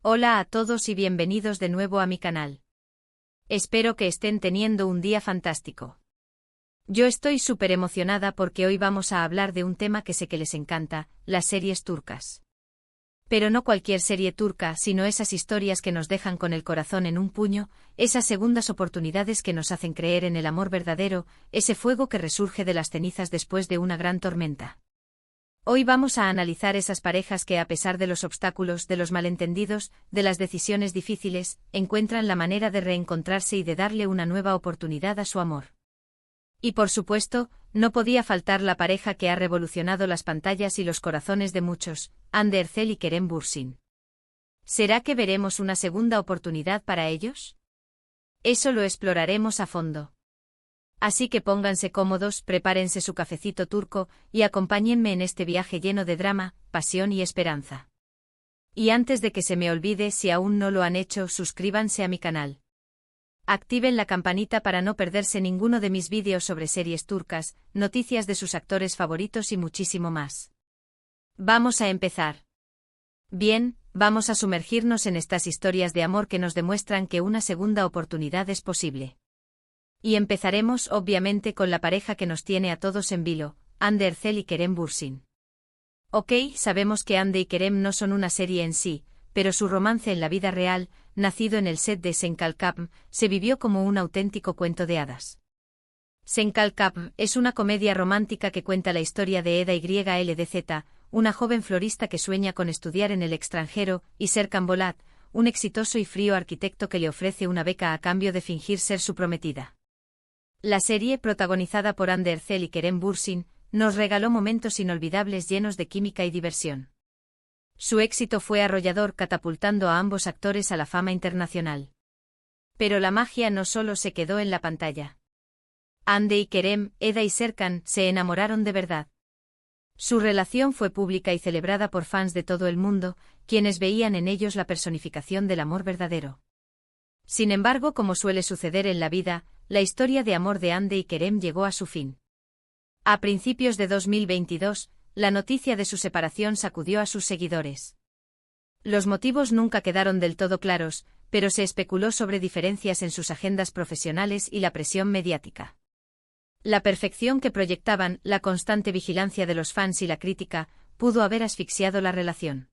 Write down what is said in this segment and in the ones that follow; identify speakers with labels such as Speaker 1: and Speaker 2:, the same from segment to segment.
Speaker 1: Hola a todos y bienvenidos de nuevo a mi canal. Espero que estén teniendo un día fantástico. Yo estoy súper emocionada porque hoy vamos a hablar de un tema que sé que les encanta, las series turcas. Pero no cualquier serie turca, sino esas historias que nos dejan con el corazón en un puño, esas segundas oportunidades que nos hacen creer en el amor verdadero, ese fuego que resurge de las cenizas después de una gran tormenta. Hoy vamos a analizar esas parejas que, a pesar de los obstáculos, de los malentendidos, de las decisiones difíciles, encuentran la manera de reencontrarse y de darle una nueva oportunidad a su amor. Y por supuesto, no podía faltar la pareja que ha revolucionado las pantallas y los corazones de muchos, Hande Erçel y Kerem Bürsin. ¿Será que veremos una segunda oportunidad para ellos? Eso lo exploraremos a fondo. Así que pónganse cómodos, prepárense su cafecito turco, y acompáñenme en este viaje lleno de drama, pasión y esperanza. Y antes de que se me olvide, si aún no lo han hecho, suscríbanse a mi canal. Activen la campanita para no perderse ninguno de mis vídeos sobre series turcas, noticias de sus actores favoritos y muchísimo más. Vamos a empezar. Bien, vamos a sumergirnos en estas historias de amor que nos demuestran que una segunda oportunidad es posible. Y empezaremos, obviamente, con la pareja que nos tiene a todos en vilo, Hande Erçel y Kerem Bürsin. Ok, sabemos que Hande y Kerem no son una serie en sí, pero su romance en la vida real, nacido en el set de Senkalkapm, se vivió como un auténtico cuento de hadas. Senkalkapm es una comedia romántica que cuenta la historia de Eda YLDZ, una joven florista que sueña con estudiar en el extranjero, y Serkan Bolat, un exitoso y frío arquitecto que le ofrece una beca a cambio de fingir ser su prometida. La serie, protagonizada por Hande Erçel y Kerem Bürsin, nos regaló momentos inolvidables llenos de química y diversión. Su éxito fue arrollador, catapultando a ambos actores a la fama internacional. Pero la magia no solo se quedó en la pantalla. Hande y Kerem, Eda y Serkan, se enamoraron de verdad. Su relación fue pública y celebrada por fans de todo el mundo, quienes veían en ellos la personificación del amor verdadero. Sin embargo, como suele suceder en la vida, la historia de amor de Hande y Kerem llegó a su fin. A principios de 2022, la noticia de su separación sacudió a sus seguidores. Los motivos nunca quedaron del todo claros, pero se especuló sobre diferencias en sus agendas profesionales y la presión mediática. La perfección que proyectaban, la constante vigilancia de los fans y la crítica, pudo haber asfixiado la relación.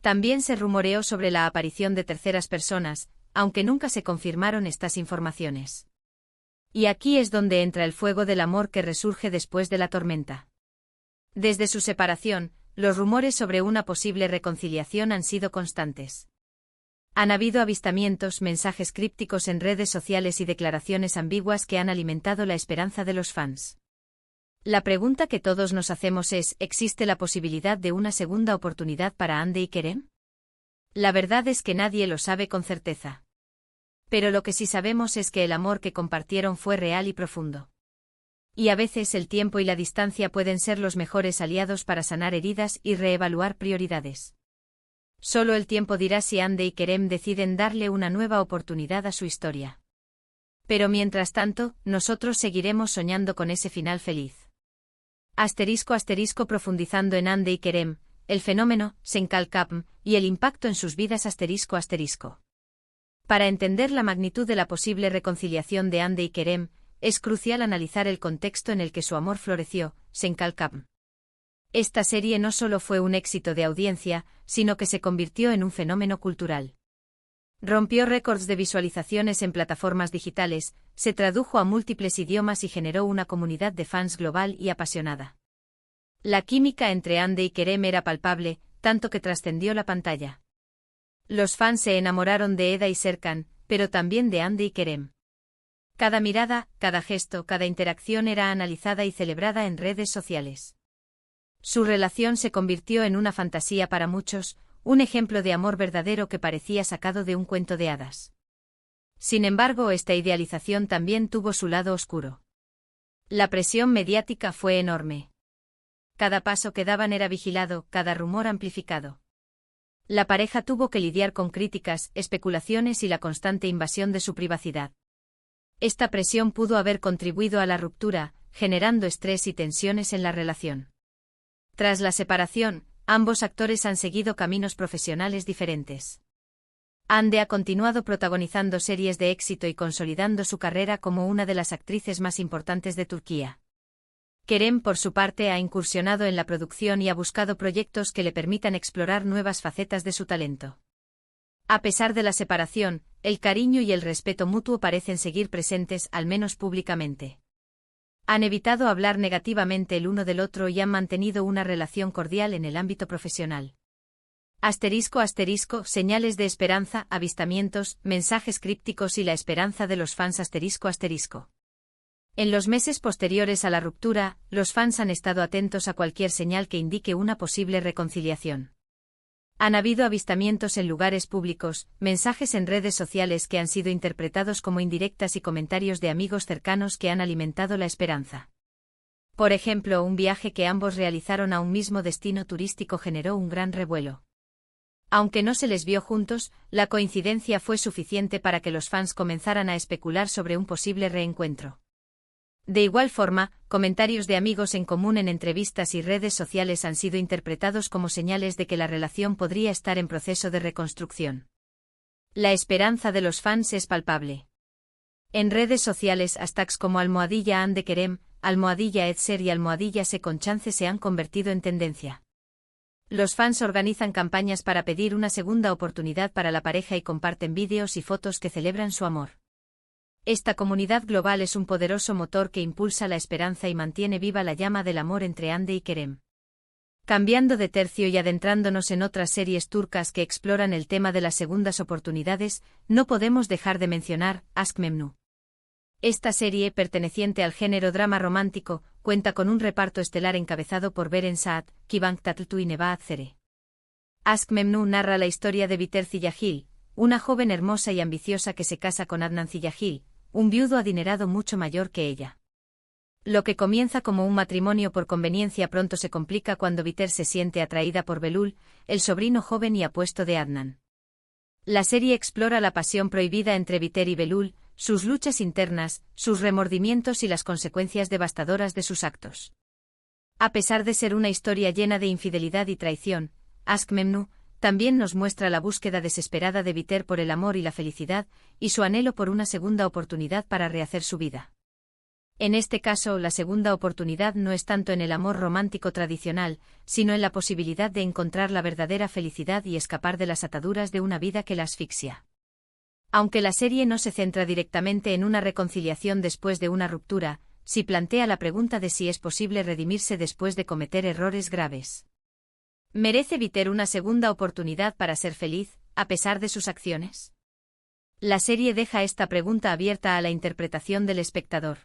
Speaker 1: También se rumoreó sobre la aparición de terceras personas, aunque nunca se confirmaron estas informaciones. Y aquí es donde entra el fuego del amor que resurge después de la tormenta. Desde su separación, los rumores sobre una posible reconciliación han sido constantes. Han habido avistamientos, mensajes crípticos en redes sociales y declaraciones ambiguas que han alimentado la esperanza de los fans. La pregunta que todos nos hacemos es, ¿existe la posibilidad de una segunda oportunidad para Hande y Kerem? La verdad es que nadie lo sabe con certeza. Pero lo que sí sabemos es que el amor que compartieron fue real y profundo. Y a veces el tiempo y la distancia pueden ser los mejores aliados para sanar heridas y reevaluar prioridades. Solo el tiempo dirá si Hande y Kerem deciden darle una nueva oportunidad a su historia. Pero mientras tanto, nosotros seguiremos soñando con ese final feliz. *** Profundizando en Hande y Kerem, el fenómeno, Senkalkapm, y el impacto en sus vidas ***. Para entender la magnitud de la posible reconciliación de Hande y Kerem, es crucial analizar el contexto en el que su amor floreció, Senkalkapm. Esta serie no solo fue un éxito de audiencia, sino que se convirtió en un fenómeno cultural. Rompió récords de visualizaciones en plataformas digitales, se tradujo a múltiples idiomas y generó una comunidad de fans global y apasionada. La química entre Hande y Kerem era palpable, tanto que trascendió la pantalla. Los fans se enamoraron de Eda y Serkan, pero también de Hande y Kerem. Cada mirada, cada gesto, cada interacción era analizada y celebrada en redes sociales. Su relación se convirtió en una fantasía para muchos, un ejemplo de amor verdadero que parecía sacado de un cuento de hadas. Sin embargo, esta idealización también tuvo su lado oscuro. La presión mediática fue enorme. Cada paso que daban era vigilado, cada rumor amplificado. La pareja tuvo que lidiar con críticas, especulaciones y la constante invasión de su privacidad. Esta presión pudo haber contribuido a la ruptura, generando estrés y tensiones en la relación. Tras la separación, ambos actores han seguido caminos profesionales diferentes. Hande ha continuado protagonizando series de éxito y consolidando su carrera como una de las actrices más importantes de Turquía. Kerem, por su parte, ha incursionado en la producción y ha buscado proyectos que le permitan explorar nuevas facetas de su talento. A pesar de la separación, el cariño y el respeto mutuo parecen seguir presentes, al menos públicamente. Han evitado hablar negativamente el uno del otro y han mantenido una relación cordial en el ámbito profesional. ***, señales de esperanza, avistamientos, mensajes crípticos y la esperanza de los fans ***. En los meses posteriores a la ruptura, los fans han estado atentos a cualquier señal que indique una posible reconciliación. Han habido avistamientos en lugares públicos, mensajes en redes sociales que han sido interpretados como indirectas y comentarios de amigos cercanos que han alimentado la esperanza. Por ejemplo, un viaje que ambos realizaron a un mismo destino turístico generó un gran revuelo. Aunque no se les vio juntos, la coincidencia fue suficiente para que los fans comenzaran a especular sobre un posible reencuentro. De igual forma, comentarios de amigos en común en entrevistas y redes sociales han sido interpretados como señales de que la relación podría estar en proceso de reconstrucción. La esperanza de los fans es palpable. En redes sociales, hashtags como @Hande Kerem, @Edser y @Seconchance se han convertido en tendencia. Los fans organizan campañas para pedir una segunda oportunidad para la pareja y comparten vídeos y fotos que celebran su amor. Esta comunidad global es un poderoso motor que impulsa la esperanza y mantiene viva la llama del amor entre Hande y Kerem. Cambiando de tercio y adentrándonos en otras series turcas que exploran el tema de las segundas oportunidades, no podemos dejar de mencionar Aşk Memnu. Esta serie, perteneciente al género drama romántico, cuenta con un reparto estelar encabezado por Beren Saat, Kıvanç Tatlıtuğ y Nebahat Zere. Aşk Memnu narra la historia de Biter Ziyagil, una joven hermosa y ambiciosa que se casa con Adnan Ziyagil, un viudo adinerado mucho mayor que ella. Lo que comienza como un matrimonio por conveniencia pronto se complica cuando Biter se siente atraída por Belul, el sobrino joven y apuesto de Adnan. La serie explora la pasión prohibida entre Biter y Belul, sus luchas internas, sus remordimientos y las consecuencias devastadoras de sus actos. A pesar de ser una historia llena de infidelidad y traición, Aşk Memnu también nos muestra la búsqueda desesperada de Biter por el amor y la felicidad, y su anhelo por una segunda oportunidad para rehacer su vida. En este caso, la segunda oportunidad no es tanto en el amor romántico tradicional, sino en la posibilidad de encontrar la verdadera felicidad y escapar de las ataduras de una vida que la asfixia. Aunque la serie no se centra directamente en una reconciliación después de una ruptura, sí plantea la pregunta de si es posible redimirse después de cometer errores graves. ¿Merece Biter una segunda oportunidad para ser feliz, a pesar de sus acciones? La serie deja esta pregunta abierta a la interpretación del espectador.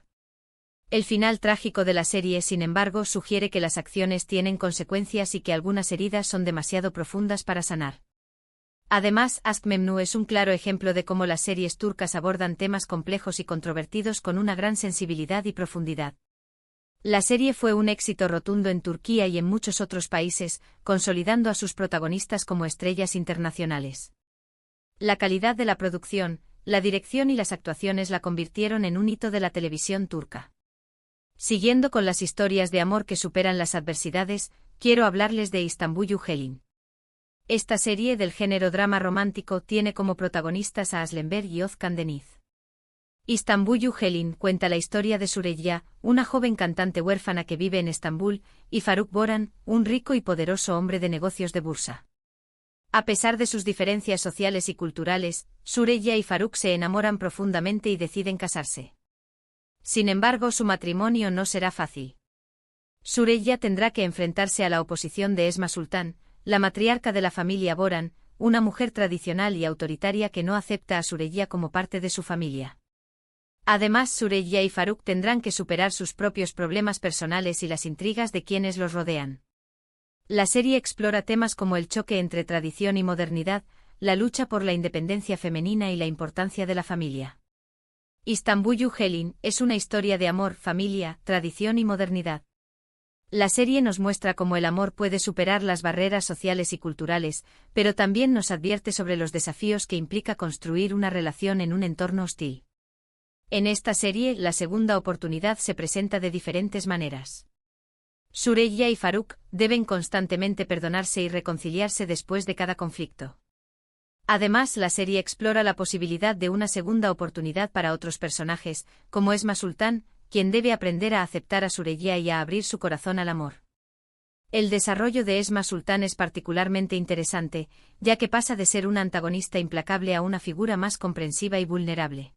Speaker 1: El final trágico de la serie, sin embargo, sugiere que las acciones tienen consecuencias y que algunas heridas son demasiado profundas para sanar. Además, Aşk Memnu es un claro ejemplo de cómo las series turcas abordan temas complejos y controvertidos con una gran sensibilidad y profundidad. La serie fue un éxito rotundo en Turquía y en muchos otros países, consolidando a sus protagonistas como estrellas internacionales. La calidad de la producción, la dirección y las actuaciones la convirtieron en un hito de la televisión turca. Siguiendo con las historias de amor que superan las adversidades, quiero hablarles de İstanbul Helin. Esta serie del género drama romántico tiene como protagonistas a Aslenberg y Özkan Deniz. İstanbul Helin cuenta la historia de Süreyya, una joven cantante huérfana que vive en Estambul, y Faruk Boran, un rico y poderoso hombre de negocios de Bursa. A pesar de sus diferencias sociales y culturales, Süreyya y Faruk se enamoran profundamente y deciden casarse. Sin embargo, su matrimonio no será fácil. Süreyya tendrá que enfrentarse a la oposición de Esma Sultan, la matriarca de la familia Boran, una mujer tradicional y autoritaria que no acepta a Süreyya como parte de su familia. Además, Süreyya y Faruk tendrán que superar sus propios problemas personales y las intrigas de quienes los rodean. La serie explora temas como el choque entre tradición y modernidad, la lucha por la independencia femenina y la importancia de la familia. İstanbul Helin es una historia de amor, familia, tradición y modernidad. La serie nos muestra cómo el amor puede superar las barreras sociales y culturales, pero también nos advierte sobre los desafíos que implica construir una relación en un entorno hostil. En esta serie, la segunda oportunidad se presenta de diferentes maneras. Süreyya y Faruk deben constantemente perdonarse y reconciliarse después de cada conflicto. Además, la serie explora la posibilidad de una segunda oportunidad para otros personajes, como Esma Sultán, quien debe aprender a aceptar a Süreyya y a abrir su corazón al amor. El desarrollo de Esma Sultán es particularmente interesante, ya que pasa de ser una antagonista implacable a una figura más comprensiva y vulnerable.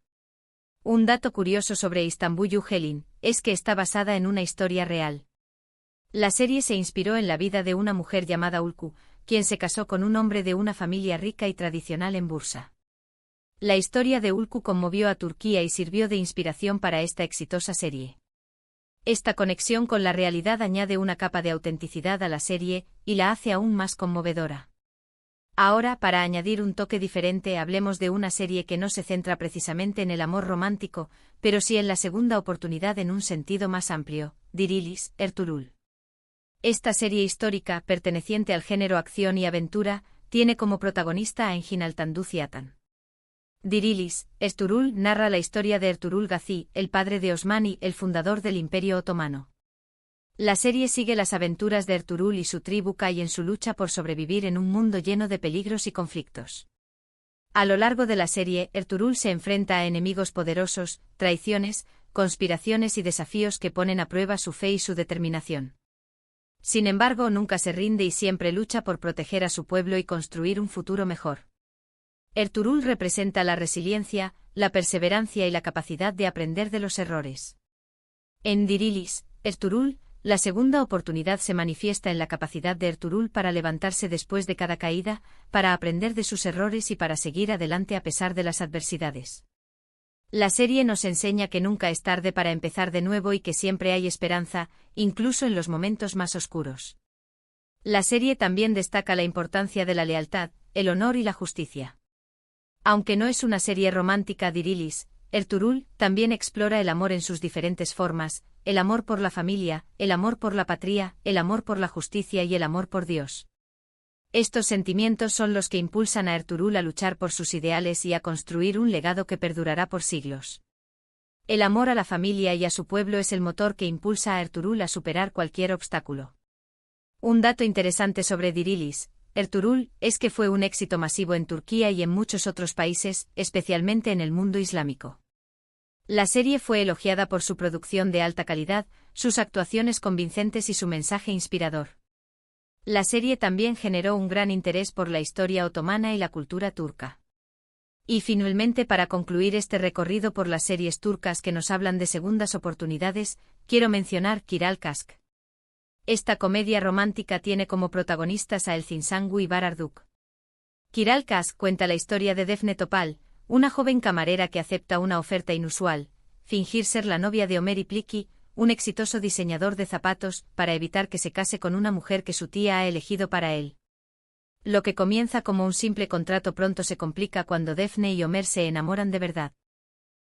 Speaker 1: Un dato curioso sobre Istanbul Helin es que está basada en una historia real. La serie se inspiró en la vida de una mujer llamada Ulku, quien se casó con un hombre de una familia rica y tradicional en Bursa. La historia de Ulku conmovió a Turquía y sirvió de inspiración para esta exitosa serie. Esta conexión con la realidad añade una capa de autenticidad a la serie y la hace aún más conmovedora. Ahora, para añadir un toque diferente, hablemos de una serie que no se centra precisamente en el amor romántico, pero sí en la segunda oportunidad en un sentido más amplio, Dirilis, Ertuğrul. Esta serie histórica, perteneciente al género acción y aventura, tiene como protagonista a Engin Altan Ciatan. Dirilis, Ertuğrul narra la historia de Ertuğrul Gazi, el padre de Osmani, el fundador del Imperio Otomano. La serie sigue las aventuras de Ertuğrul y su tribu Kay en su lucha por sobrevivir en un mundo lleno de peligros y conflictos. A lo largo de la serie, Ertuğrul se enfrenta a enemigos poderosos, traiciones, conspiraciones y desafíos que ponen a prueba su fe y su determinación. Sin embargo, nunca se rinde y siempre lucha por proteger a su pueblo y construir un futuro mejor. Ertuğrul representa la resiliencia, la perseverancia y la capacidad de aprender de los errores. En Dirilis, Ertuğrul, la segunda oportunidad se manifiesta en la capacidad de Ertuğrul para levantarse después de cada caída, para aprender de sus errores y para seguir adelante a pesar de las adversidades. La serie nos enseña que nunca es tarde para empezar de nuevo y que siempre hay esperanza, incluso en los momentos más oscuros. La serie también destaca la importancia de la lealtad, el honor y la justicia. Aunque no es una serie romántica, Dirilis, Ertuğrul también explora el amor en sus diferentes formas, el amor por la familia, el amor por la patria, el amor por la justicia y el amor por Dios. Estos sentimientos son los que impulsan a Ertuğrul a luchar por sus ideales y a construir un legado que perdurará por siglos. El amor a la familia y a su pueblo es el motor que impulsa a Ertuğrul a superar cualquier obstáculo. Un dato interesante sobre Dirilis, Ertuğrul, es que fue un éxito masivo en Turquía y en muchos otros países, especialmente en el mundo islámico. La serie fue elogiada por su producción de alta calidad, sus actuaciones convincentes y su mensaje inspirador. La serie también generó un gran interés por la historia otomana y la cultura turca. Y finalmente, para concluir este recorrido por las series turcas que nos hablan de segundas oportunidades, quiero mencionar Kiral Kask. Esta comedia romántica tiene como protagonistas a Elçin Sangu y Bahar Arduç. Kiral Kask cuenta la historia de Defne Topal, una joven camarera que acepta una oferta inusual, fingir ser la novia de Ömer İpliki, un exitoso diseñador de zapatos, para evitar que se case con una mujer que su tía ha elegido para él. Lo que comienza como un simple contrato pronto se complica cuando Defne y Ömer se enamoran de verdad.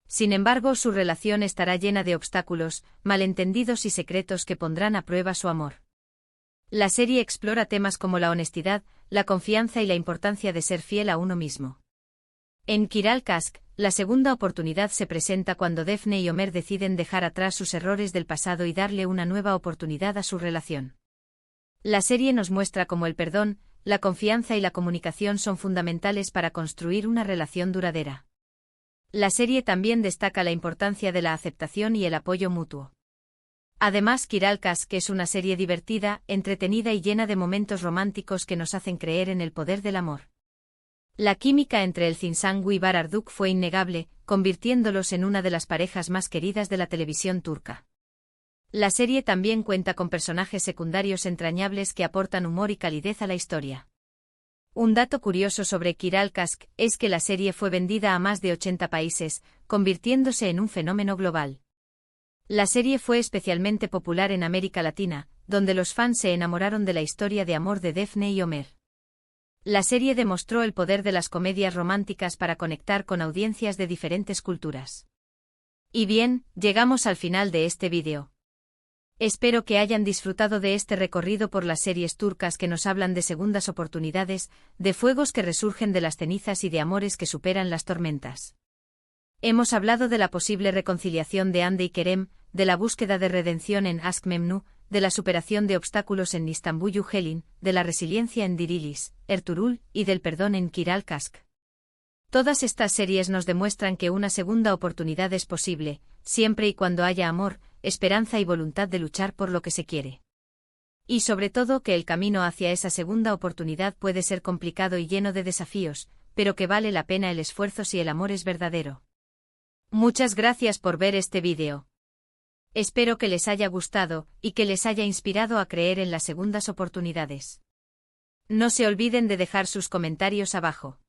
Speaker 1: Sin embargo, su relación estará llena de obstáculos, malentendidos y secretos que pondrán a prueba su amor. La serie explora temas como la honestidad, la confianza y la importancia de ser fiel a uno mismo. En Kiral Kask, la segunda oportunidad se presenta cuando Defne y Ömer deciden dejar atrás sus errores del pasado y darle una nueva oportunidad a su relación. La serie nos muestra cómo el perdón, la confianza y la comunicación son fundamentales para construir una relación duradera. La serie también destaca la importancia de la aceptación y el apoyo mutuo. Además, Kiral Kask es una serie divertida, entretenida y llena de momentos románticos que nos hacen creer en el poder del amor. La química entre Elçin Sangu y Bahar Arduç fue innegable, convirtiéndolos en una de las parejas más queridas de la televisión turca. La serie también cuenta con personajes secundarios entrañables que aportan humor y calidez a la historia. Un dato curioso sobre Kiral Kask es que la serie fue vendida a más de 80 países, convirtiéndose en un fenómeno global. La serie fue especialmente popular en América Latina, donde los fans se enamoraron de la historia de amor de Defne y Ömer. La serie demostró el poder de las comedias románticas para conectar con audiencias de diferentes culturas. Y bien, llegamos al final de este vídeo. Espero que hayan disfrutado de este recorrido por las series turcas que nos hablan de segundas oportunidades, de fuegos que resurgen de las cenizas y de amores que superan las tormentas. Hemos hablado de la posible reconciliación de Hande y Kerem, de la búsqueda de redención en Aşk Memnu, de la superación de obstáculos en Istanbul Helin, de la resiliencia en Dirilis, Ertuğrul, y del perdón en Kiral Kask. Todas estas series nos demuestran que una segunda oportunidad es posible, siempre y cuando haya amor, esperanza y voluntad de luchar por lo que se quiere. Y sobre todo que el camino hacia esa segunda oportunidad puede ser complicado y lleno de desafíos, pero que vale la pena el esfuerzo si el amor es verdadero. Muchas gracias por ver este vídeo. Espero que les haya gustado, y que les haya inspirado a creer en las segundas oportunidades. No se olviden de dejar sus comentarios abajo.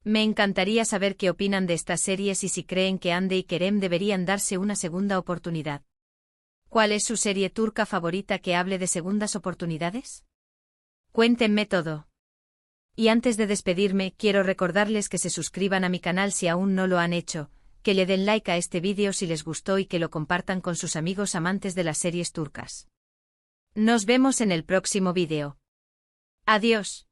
Speaker 1: Me encantaría saber qué opinan de estas series y si creen que Hande y Kerem deberían darse una segunda oportunidad. ¿Cuál es su serie turca favorita que hable de segundas oportunidades? Cuéntenme todo. Y antes de despedirme, quiero recordarles que se suscriban a mi canal si aún no lo han hecho, que le den like a este vídeo si les gustó y que lo compartan con sus amigos amantes de las series turcas. Nos vemos en el próximo vídeo. Adiós.